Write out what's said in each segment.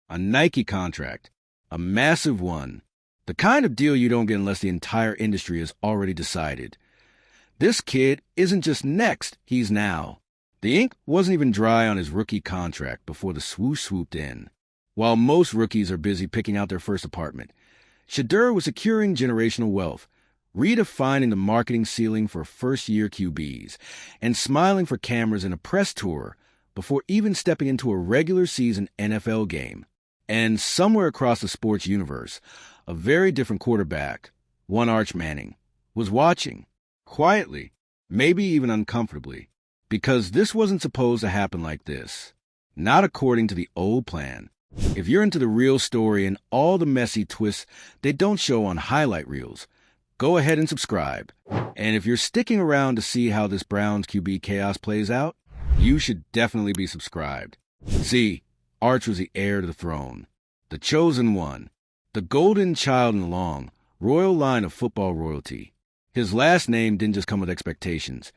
A Nike contract. A massive one. The kind of deal you don't get unless the entire industry has already decided. This kid isn't just next, he's now. The ink wasn't even dry on his rookie contract before the swoosh swooped in. While most rookies are busy picking out their first apartment, Shedeur was securing generational wealth, redefining the marketing ceiling for first-year QBs, and smiling for cameras in a press tour before even stepping into a regular-season NFL game. And somewhere across the sports universe, a very different quarterback, one Arch Manning, was watching, quietly, maybe even uncomfortably, because this wasn't supposed to happen like this. Not according to the old plan. If you're into the real story and all the messy twists they don't show on highlight reels, go ahead and subscribe. And if you're sticking around to see how this Browns QB chaos plays out, you should definitely be subscribed. See, Arch was the heir to the throne, the chosen one, the golden child in the long, royal line of football royalty. His last name didn't just come with expectations.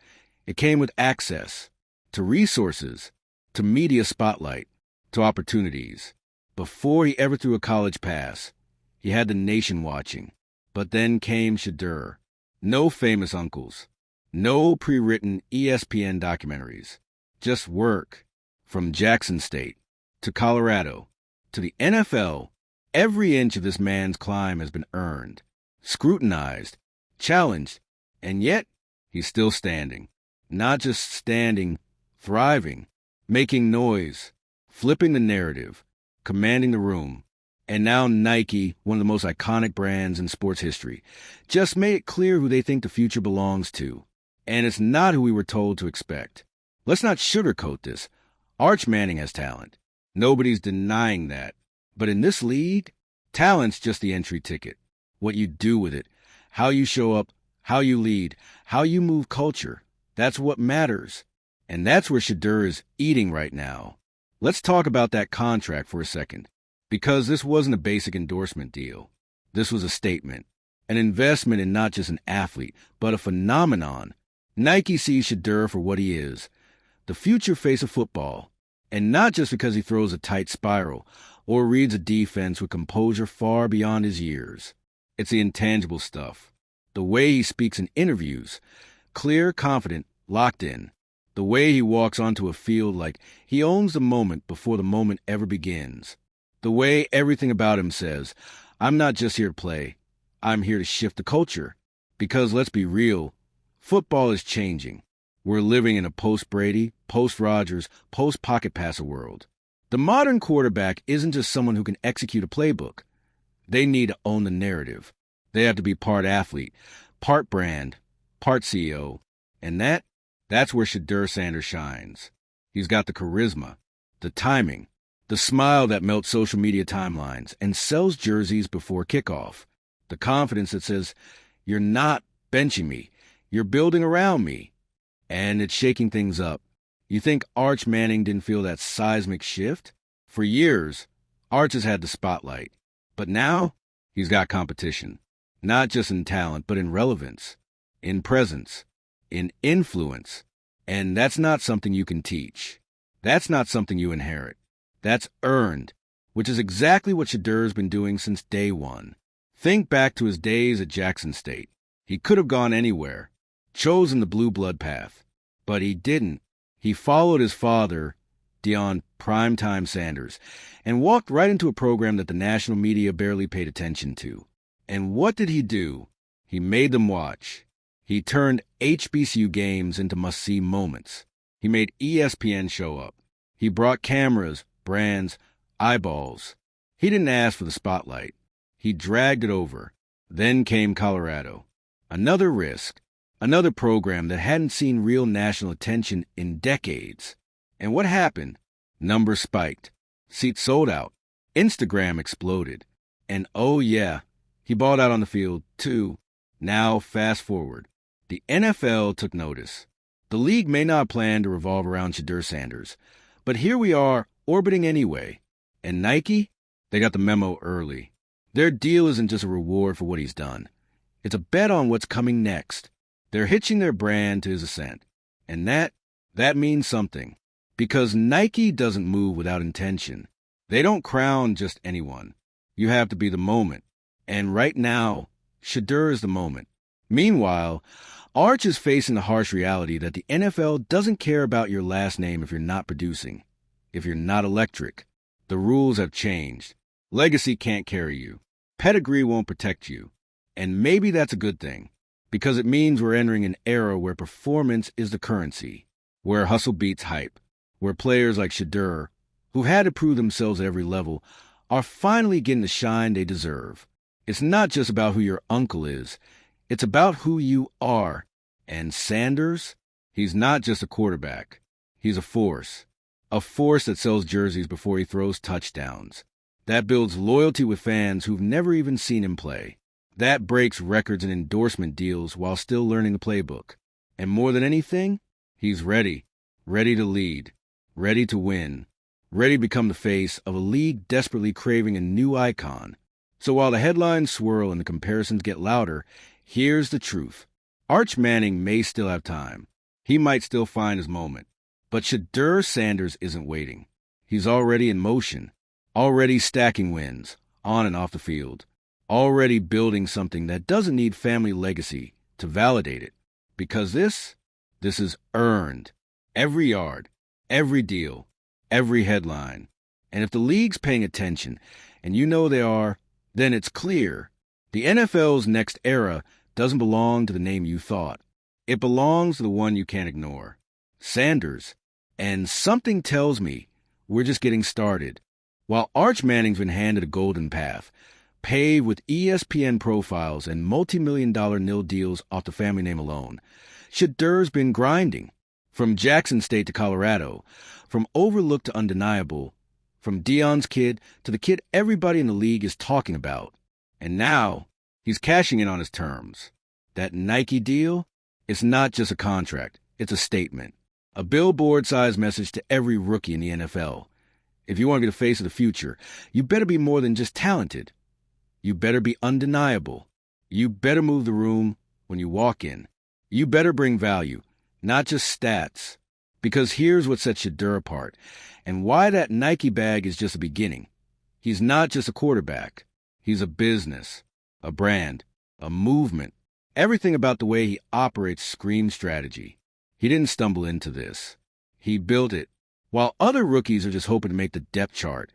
It came with access to resources, to media spotlight, to opportunities. Before he ever threw a college pass, he had the nation watching. But then came Shedeur. No famous uncles. No pre-written ESPN documentaries. Just work. From Jackson State to Colorado to the NFL, every inch of this man's climb has been earned, scrutinized, challenged, and yet he's still standing. Not just standing, thriving, making noise, flipping the narrative, commanding the room. And now Nike, one of the most iconic brands in sports history, just made it clear who they think the future belongs to. And it's not who we were told to expect. Let's not sugarcoat this. Arch Manning has talent. Nobody's denying that. But in this league, talent's just the entry ticket. What you do with it, how you show up, how you lead, how you move culture, that's what matters. And that's where Shedeur is eating right now. Let's talk about that contract for a second. Because this wasn't a basic endorsement deal. This was a statement, an investment in not just an athlete, but a phenomenon. Nike sees Shedeur for what he is, the future face of football, and not just because he throws a tight spiral or reads a defense with composure far beyond his years. It's the intangible stuff, the way he speaks in interviews, clear, confident, locked in, the way he walks onto a field like he owns the moment before the moment ever begins. The way everything about him says, I'm not just here to play, I'm here to shift the culture. Because let's be real, football is changing. We're living in a post-Brady, post-Rodgers, post-pocket passer world. The modern quarterback isn't just someone who can execute a playbook. They need to own the narrative. They have to be part athlete, part brand, part CEO. And that's where Shedeur Sanders shines. He's got the charisma, the timing, the smile that melts social media timelines and sells jerseys before kickoff. The confidence that says, you're not benching me, you're building around me. And it's shaking things up. You think Arch Manning didn't feel that seismic shift? For years, Arch has had the spotlight. But now, he's got competition. Not just in talent, but in relevance, in presence, in influence. And that's not something you can teach. That's not something you inherit. That's earned, which is exactly what Shedeur's been doing since day one. Think back to his days at Jackson State. He could have gone anywhere, chosen the blue blood path, but he didn't. He followed his father, Deion Primetime Sanders, and walked right into a program that the national media barely paid attention to. And what did he do? He made them watch. He turned HBCU games into must-see moments. He made ESPN show up. He brought cameras, brands, eyeballs. He didn't ask for the spotlight. He dragged it over. Then came Colorado. Another risk. Another program that hadn't seen real national attention in decades. And what happened? Numbers spiked. Seats sold out. Instagram exploded. And oh yeah, he balled out on the field too. Now fast forward. The NFL took notice. The league may not plan to revolve around Shedeur Sanders, but here we are, orbiting anyway. And Nike? They got the memo early. Their deal isn't just a reward for what he's done. It's a bet on what's coming next. They're hitching their brand to his ascent. And that means something. Because Nike doesn't move without intention. They don't crown just anyone. You have to be the moment. And right now, Shedeur is the moment. Meanwhile, Arch is facing the harsh reality that the NFL doesn't care about your last name if you're not producing, if you're not electric. The rules have changed. Legacy can't carry you. Pedigree won't protect you. And maybe that's a good thing, because it means we're entering an era where performance is the currency, where hustle beats hype, where players like Shedeur, who've had to prove themselves at every level, are finally getting the shine they deserve. It's not just about who your uncle is. It's about who you are. And Sanders, he's not just a quarterback. He's a force that sells jerseys before he throws touchdowns. That builds loyalty with fans who've never even seen him play. That breaks records and endorsement deals while still learning the playbook. And more than anything, he's ready to lead, ready to win, ready to become the face of a league desperately craving a new icon. So while the headlines swirl and the comparisons get louder, here's the truth. Arch Manning may still have time. He might still find his moment. But Shedeur Sanders isn't waiting. He's already in motion, already stacking wins, on and off the field, already building something that doesn't need family legacy to validate it. Because this is earned. Every yard, every deal, every headline. And if the league's paying attention, and you know they are, then it's clear. The NFL's next era doesn't belong to the name you thought. It belongs to the one you can't ignore. Sanders. And something tells me we're just getting started. While Arch Manning's been handed a golden path, paved with ESPN profiles and multi-million-dollar nil deals off the family name alone, Shedeur's been grinding. From Jackson State to Colorado, from overlooked to undeniable, from Deion's kid to the kid everybody in the league is talking about. And now, he's cashing in on his terms. That Nike deal, it's not just a contract, it's a statement. A billboard-sized message to every rookie in the NFL. If you want to be the face of the future, you better be more than just talented. You better be undeniable. You better move the room when you walk in. You better bring value, not just stats. Because here's what sets Shedeur apart, and why that Nike bag is just a beginning. He's not just a quarterback. He's a business, a brand, a movement. Everything about the way he operates screams strategy. He didn't stumble into this. He built it. While other rookies are just hoping to make the depth chart,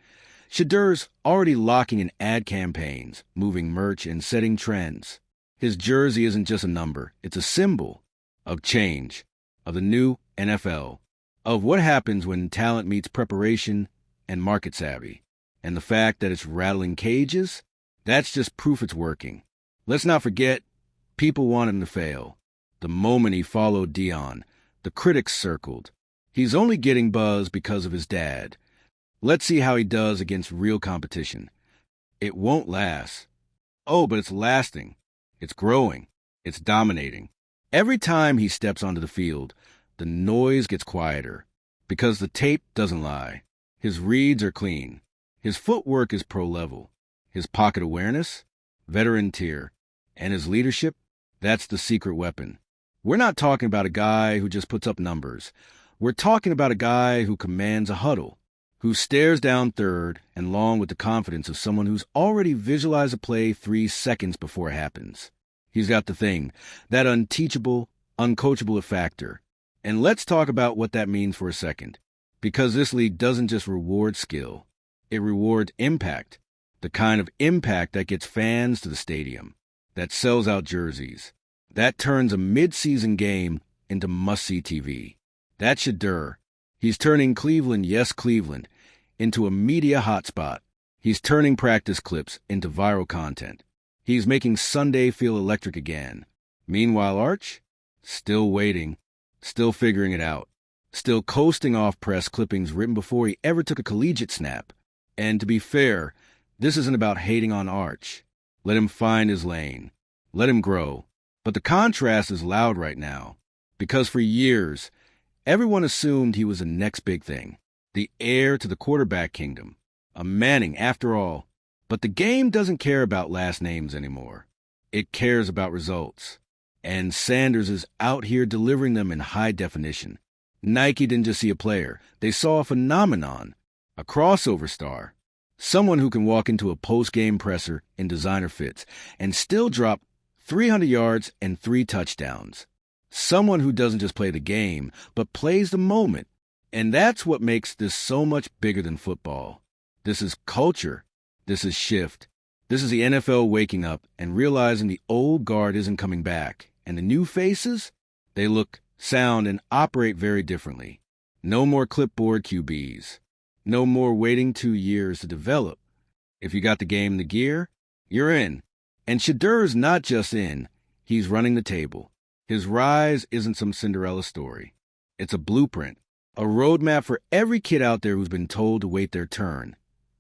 Shedeur's already locking in ad campaigns, moving merch, and setting trends. His jersey isn't just a number. It's a symbol of change, of the new NFL, of what happens when talent meets preparation and market savvy. And the fact that it's rattling cages, that's just proof it's working. Let's not forget, people want him to fail. The moment he followed Deion, the critics circled. He's only getting buzz because of his dad. Let's see how he does against real competition. It won't last. Oh, but it's lasting. It's growing. It's dominating. Every time he steps onto the field, the noise gets quieter. Because the tape doesn't lie. His reads are clean. His footwork is pro-level. His pocket awareness, veteran tier. And his leadership, that's the secret weapon. We're not talking about a guy who just puts up numbers. We're talking about a guy who commands a huddle, who stares down third and long with the confidence of someone who's already visualized a play 3 seconds before it happens. He's got the thing, that unteachable, uncoachable factor. And let's talk about what that means for a second. Because this league doesn't just reward skill. It rewards impact. The kind of impact that gets fans to the stadium, that sells out jerseys, that turns a mid-season game into must-see TV. That's Shedeur. He's turning Cleveland, yes, Cleveland, into a media hotspot. He's turning practice clips into viral content. He's making Sunday feel electric again. Meanwhile, Arch? Still waiting. Still figuring it out. Still coasting off press clippings written before he ever took a collegiate snap. And to be fair, this isn't about hating on Arch. Let him find his lane. Let him grow. But the contrast is loud right now. Because for years, everyone assumed he was the next big thing. The heir to the quarterback kingdom. A Manning, after all. But the game doesn't care about last names anymore. It cares about results. And Sanders is out here delivering them in high definition. Nike didn't just see a player. They saw a phenomenon. A crossover star. Someone who can walk into a post-game presser in designer fits and still drop 300 yards and 3 touchdowns. Someone who doesn't just play the game, but plays the moment. And that's what makes this so much bigger than football. This is culture. This is shift. This is the NFL waking up and realizing the old guard isn't coming back. And the new faces, they look, sound, and operate very differently. No more clipboard QBs. No more waiting 2 years to develop. If you got the game in the gear, you're in. And Shedeur is not just in, he's running the table. His rise isn't some Cinderella story. It's a blueprint, a roadmap for every kid out there who's been told to wait their turn,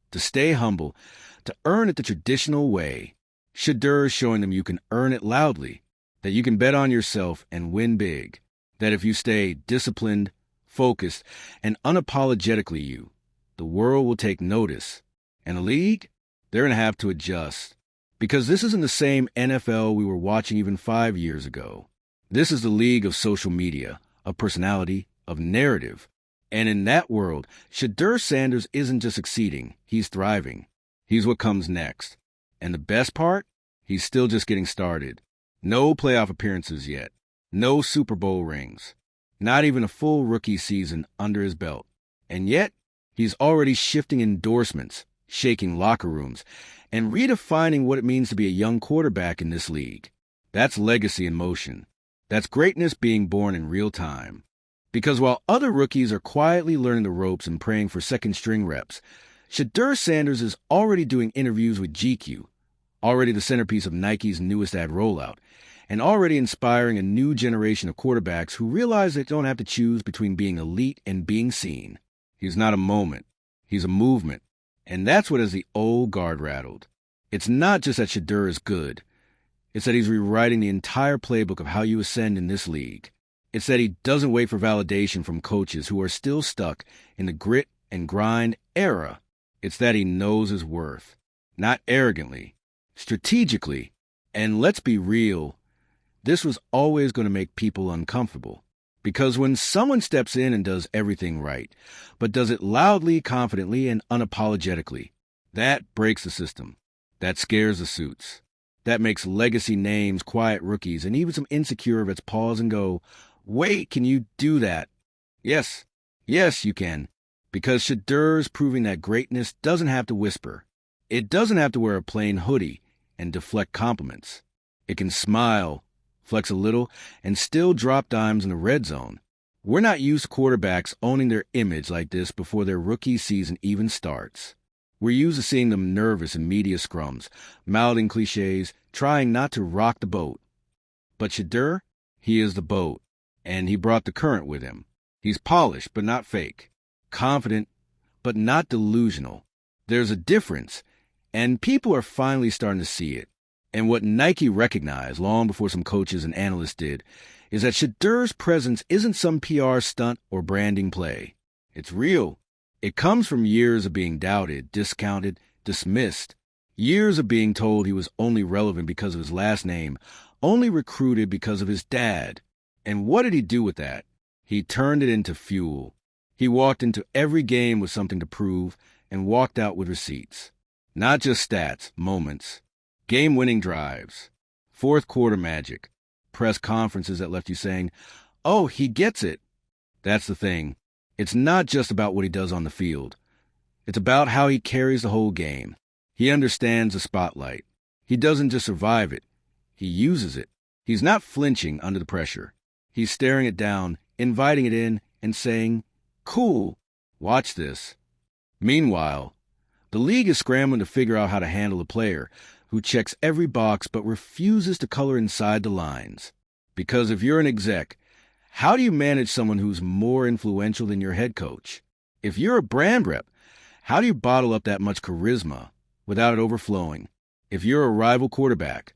to stay humble, to earn it the traditional way. Shedeur is showing them you can earn it loudly, that you can bet on yourself and win big, that if you stay disciplined, focused, and unapologetically you, the world will take notice. And the league, they're going to have to adjust. Because this isn't the same NFL we were watching even 5 years ago. This is the league of social media, of personality, of narrative. And in that world, Shedeur Sanders isn't just succeeding, he's thriving. He's what comes next. And the best part? He's still just getting started. No playoff appearances yet. No Super Bowl rings. Not even a full rookie season under his belt. And yet, he's already shifting endorsements, shaking locker rooms, and redefining what it means to be a young quarterback in this league. That's legacy in motion. That's greatness being born in real time. Because while other rookies are quietly learning the ropes and praying for second-string reps, Shedeur Sanders is already doing interviews with GQ, already the centerpiece of Nike's newest ad rollout, and already inspiring a new generation of quarterbacks who realize they don't have to choose between being elite and being seen. He's not a moment. He's a movement. And that's what has the old guard rattled. It's not just that Shedeur is good. It's that he's rewriting the entire playbook of how you ascend in this league. It's that he doesn't wait for validation from coaches who are still stuck in the grit and grind era. It's that he knows his worth. Not arrogantly, strategically. And let's be real, this was always going to make people uncomfortable. Because when someone steps in and does everything right, but does it loudly, confidently, and unapologetically, that breaks the system. That scares the suits. That makes legacy names quiet rookies and even some insecure vets pause and go, wait, can you do that? Yes, you can. Because Shedeur's proving that greatness doesn't have to whisper. It doesn't have to wear a plain hoodie and deflect compliments. It can smile, flex a little, and still drop dimes in the red zone. We're not used to quarterbacks owning their image like this before their rookie season even starts. We're used to seeing them nervous in media scrums, mouthing cliches, trying not to rock the boat. But Shedeur, he is the boat, and he brought the current with him. He's polished, but not fake. Confident, but not delusional. There's a difference, and people are finally starting to see it. And what Nike recognized long before some coaches and analysts did is that Shedeur's presence isn't some PR stunt or branding play. It's real. It comes from years of being doubted, discounted, dismissed. Years of being told he was only relevant because of his last name, only recruited because of his dad. And what did he do with that? He turned it into fuel. He walked into every game with something to prove and walked out with receipts. Not just stats, moments. Game-winning drives. Fourth quarter magic. Press conferences that left you saying, oh, he gets it. That's the thing. It's not just about what he does on the field. It's about how he carries the whole game. He understands the spotlight. He doesn't just survive it. He uses it. He's not flinching under the pressure. He's staring it down, inviting it in, and saying, cool, watch this. Meanwhile, the league is scrambling to figure out how to handle a player who checks every box but refuses to color inside the lines. Because if you're an exec, how do you manage someone who's more influential than your head coach? If you're a brand rep, how do you bottle up that much charisma without it overflowing? If you're a rival quarterback,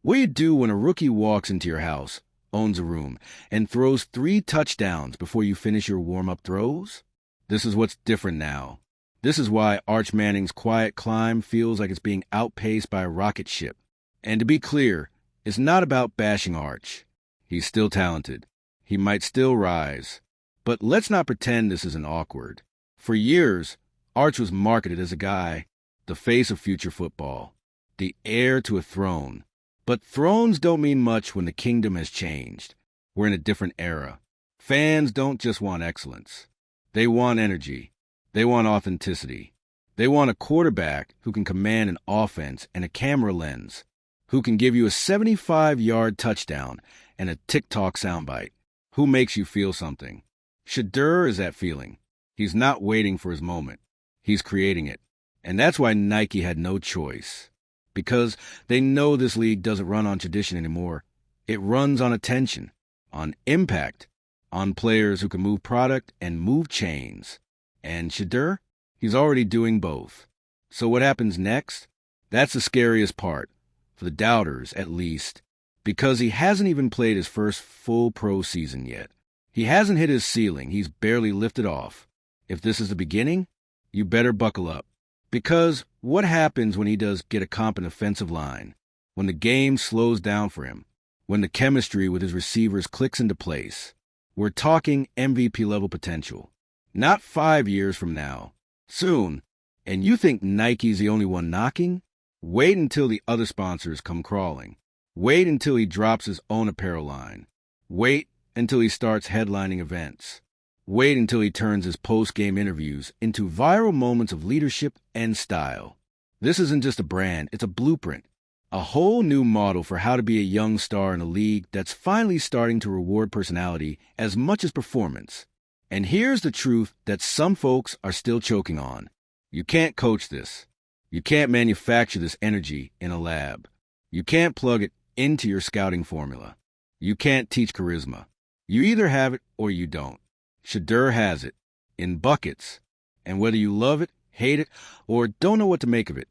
what do you do when a rookie walks into your house, owns a room, and throws 3 touchdowns before you finish your warm-up throws? This is what's different now. This is why Arch Manning's quiet climb feels like it's being outpaced by a rocket ship. And to be clear, it's not about bashing Arch. He's still talented. He might still rise. But let's not pretend this isn't awkward. For years, Arch was marketed as a guy, the face of future football, the heir to a throne. But thrones don't mean much when the kingdom has changed. We're in a different era. Fans don't just want excellence. They want energy. They want authenticity. They want a quarterback who can command an offense and a camera lens, who can give you a 75-yard touchdown and a TikTok soundbite, who makes you feel something. Shedeur is that feeling. He's not waiting for his moment. He's creating it. And that's why Nike had no choice. Because they know this league doesn't run on tradition anymore. It runs on attention, on impact, on players who can move product and move chains. And Shedeur, he's already doing both. So what happens next? That's the scariest part, for the doubters at least, because he hasn't even played his first full pro season yet. He hasn't hit his ceiling. He's barely lifted off. If this is the beginning, you better buckle up. Because what happens when he does get a competent offensive line? When the game slows down for him? When the chemistry with his receivers clicks into place? We're talking MVP-level potential. Not 5 years from now. Soon. And you think Nike's the only one knocking? Wait until the other sponsors come crawling. Wait until he drops his own apparel line. Wait until he starts headlining events. Wait until he turns his post-game interviews into viral moments of leadership and style. This isn't just a brand, it's a blueprint. A whole new model for how to be a young star in a league that's finally starting to reward personality as much as performance. And here's the truth that some folks are still choking on. You can't coach this. You can't manufacture this energy in a lab. You can't plug it into your scouting formula. You can't teach charisma. You either have it or you don't. Shedeur has it, in buckets, and whether you love it, hate it, or don't know what to make of it,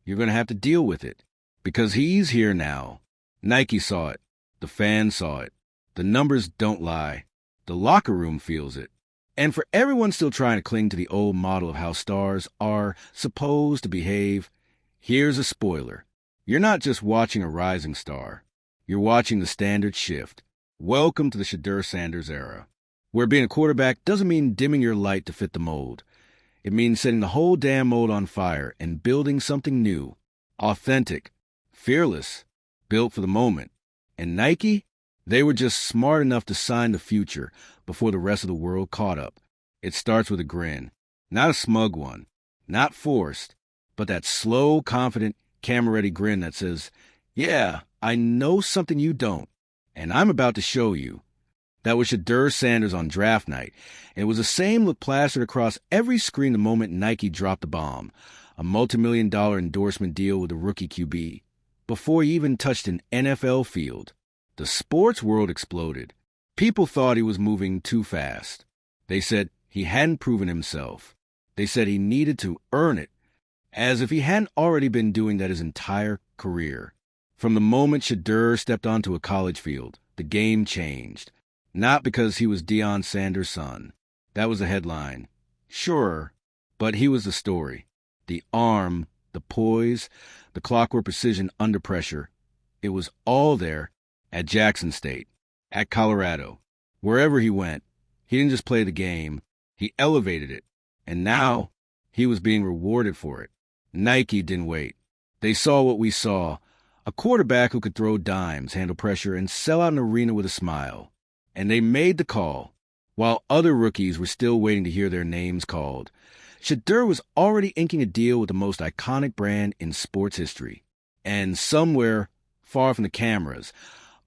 you're going to have to deal with it, because he's here now. Nike saw it. The fans saw it. The numbers don't lie. The locker room feels it. And for everyone still trying to cling to the old model of how stars are supposed to behave, here's a spoiler. You're not just watching a rising star. You're watching the standard shift. Welcome to the Shedeur Sanders era, where being a quarterback doesn't mean dimming your light to fit the mold. It means setting the whole damn mold on fire and building something new, authentic, fearless, built for the moment. And Nike, they were just smart enough to sign the future before the rest of the world caught up. It starts with a grin, not a smug one, not forced, but that slow, confident, camera-ready grin that says, "Yeah, I know something you don't, and I'm about to show you." That was Shedeur Sanders on draft night, and it was the same look plastered across every screen the moment Nike dropped the bomb, a multi-million-dollar endorsement deal with a rookie QB. Before he even touched an NFL field, the sports world exploded. People thought he was moving too fast. They said he hadn't proven himself. They said he needed to earn it, as if he hadn't already been doing that his entire career. From the moment Shedeur stepped onto a college field, the game changed. Not because he was Deion Sanders' son. That was the headline. Sure, but he was the story. The arm, the poise, the clockwork precision under pressure. It was all there at Jackson State, at Colorado. Wherever he went, he didn't just play the game, he elevated it. And now, he was being rewarded for it. Nike didn't wait. They saw what we saw. A quarterback who could throw dimes, handle pressure, and sell out an arena with a smile. And they made the call, while other rookies were still waiting to hear their names called. Shedeur was already inking a deal with the most iconic brand in sports history. And somewhere, far from the cameras,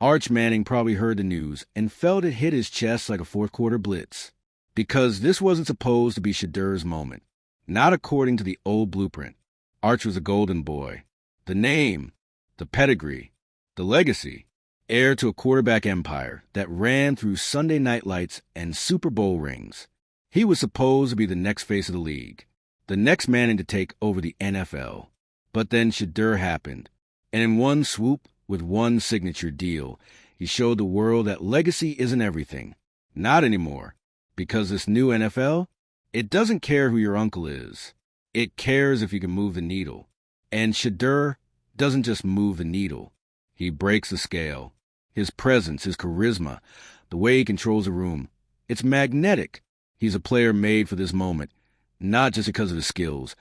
Arch Manning probably heard the news and felt it hit his chest like a fourth-quarter blitz. Because this wasn't supposed to be Shedeur's moment. Not according to the old blueprint. Arch was a golden boy. The name, the pedigree, the legacy. Heir to a quarterback empire that ran through Sunday night lights and Super Bowl rings. He was supposed to be the next face of the league, the next Manning to take over the NFL. But then Shedeur happened, and in one swoop, with one signature deal, he showed the world that legacy isn't everything. Not anymore, because this new NFL, it doesn't care who your uncle is. It cares if you can move the needle. And Shedeur doesn't just move the needle. He breaks the scale. His presence, his charisma, the way he controls a room, it's magnetic. He's a player made for this moment, not just because of his skills,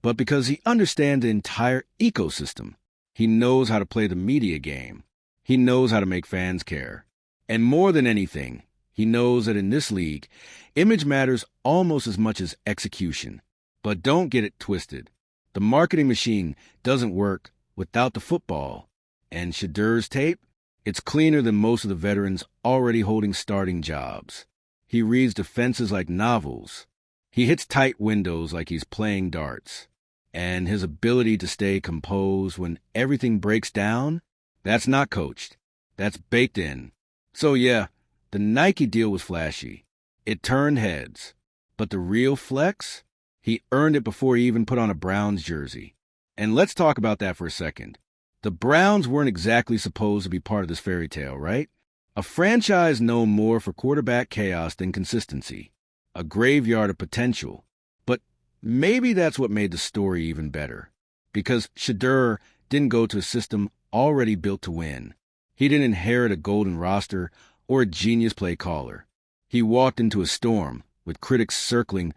but because he understands the entire ecosystem. He knows how to play the media game. He knows how to make fans care. And more than anything, he knows that in this league, image matters almost as much as execution. But don't get it twisted. The marketing machine doesn't work without the football. And Shedeur's tape? It's cleaner than most of the veterans already holding starting jobs. He reads defenses like novels. He hits tight windows like he's playing darts. And his ability to stay composed when everything breaks down, that's not coached. That's baked in. So yeah, the Nike deal was flashy. It turned heads. But the real flex? He earned it before he even put on a Browns jersey. And let's talk about that for a second. The Browns weren't exactly supposed to be part of this fairy tale, right? A franchise known more for quarterback chaos than consistency. A graveyard of potential. But maybe that's what made the story even better. Because Shedeur didn't go to a system already built to win. He didn't inherit a golden roster or a genius play caller. He walked into a storm with critics circling,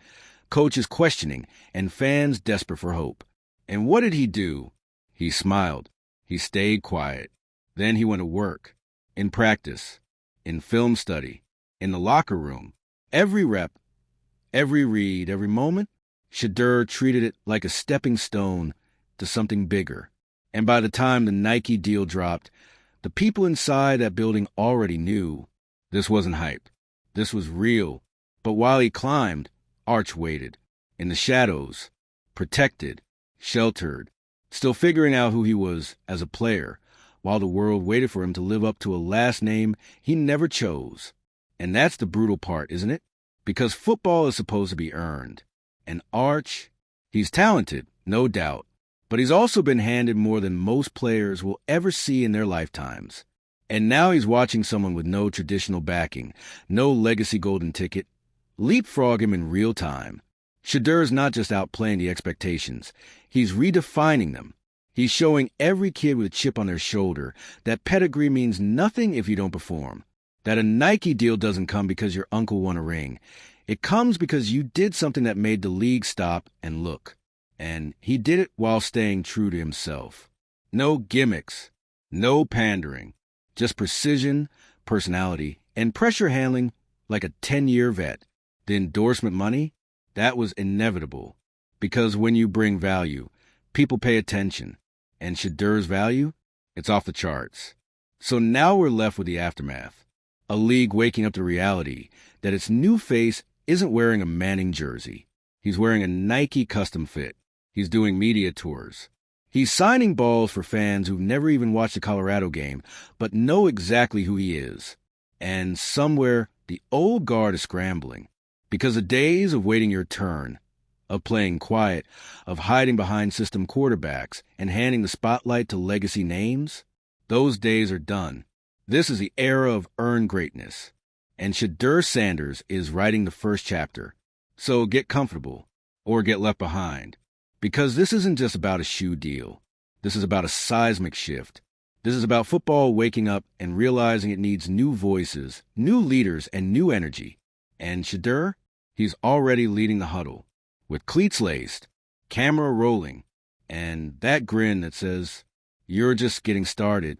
coaches questioning, and fans desperate for hope. And what did he do? He smiled. He stayed quiet. Then he went to work. In practice. In film study. In the locker room. Every rep. Every read. Every moment. Shedeur treated it like a stepping stone to something bigger. And by the time the Nike deal dropped, the people inside that building already knew this wasn't hype. This was real. But while he climbed, Arch waited. In the shadows. Protected. Sheltered. Still figuring out who he was as a player, while the world waited for him to live up to a last name he never chose. And that's the brutal part, isn't it? Because football is supposed to be earned. And Arch, he's talented, no doubt. But he's also been handed more than most players will ever see in their lifetimes. And now he's watching someone with no traditional backing, no legacy golden ticket, leapfrog him in real time. Shedeur's not just outplaying the expectations. He's redefining them. He's showing every kid with a chip on their shoulder that pedigree means nothing if you don't perform. That a Nike deal doesn't come because your uncle won a ring. It comes because you did something that made the league stop and look. And he did it while staying true to himself. No gimmicks. No pandering. Just precision, personality, and pressure handling like a 10-year vet. The endorsement money? That was inevitable, because when you bring value, people pay attention, and Shedeur's value, it's off the charts. So now we're left with the aftermath, a league waking up to reality that its new face isn't wearing a Manning jersey. He's wearing a Nike custom fit. He's doing media tours. He's signing balls for fans who've never even watched a Colorado game, but know exactly who he is. And somewhere, the old guard is scrambling. Because the days of waiting your turn, of playing quiet, of hiding behind system quarterbacks and handing the spotlight to legacy names, those days are done. This is the era of earned greatness. And Shedeur Sanders is writing the first chapter. So get comfortable, or get left behind. Because this isn't just about a shoe deal. This is about a seismic shift. This is about football waking up and realizing it needs new voices, new leaders, and new energy. And Shedeur? He's already leading the huddle, with cleats laced, camera rolling, and that grin that says, "You're just getting started."